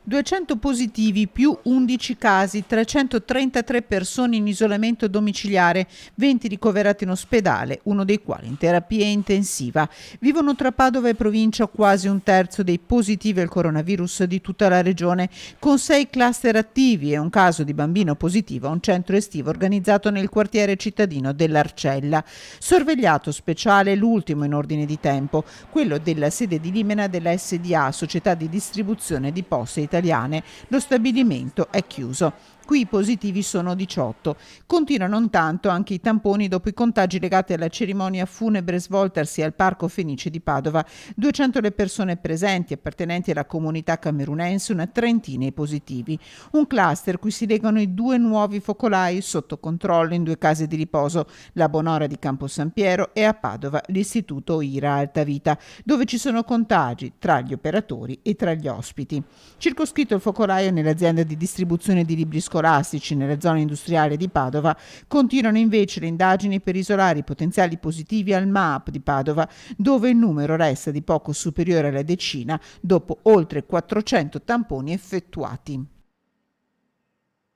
200 positivi più 11 casi, 333 persone in isolamento domiciliare, 20 ricoverati in ospedale, uno dei quali in terapia intensiva. Vivono tra Padova e provincia quasi un terzo dei positivi al coronavirus di tutta la regione, con 6 cluster attivi e un caso di bambino positivo a un centro estivo organizzato nel quartiere cittadino dell'Arcella. Sorvegliato speciale l'ultimo in ordine di tempo, quello della sede di Limena della SDA, società di distribuzione di poste italiane. Lo stabilimento è chiuso. Qui i positivi sono 18. Continuano intanto anche i tamponi dopo i contagi legati alla cerimonia funebre svoltasi al Parco Fenice di Padova. 200 le persone presenti appartenenti alla comunità camerunense, una trentina i positivi. Un cluster cui si legano i 2 nuovi focolai sotto controllo in 2 case di riposo, la Bonora di Campo San Piero e a Padova l'istituto IRA Alta Vita, dove ci sono contagi tra gli operatori e tra gli ospiti. Circoscritto il focolaio nell'azienda di distribuzione di libri scolastici nella zona industriale di Padova, continuano invece le indagini per isolare i potenziali positivi al MAP di Padova, dove il numero resta di poco superiore alla decina dopo oltre 400 tamponi effettuati.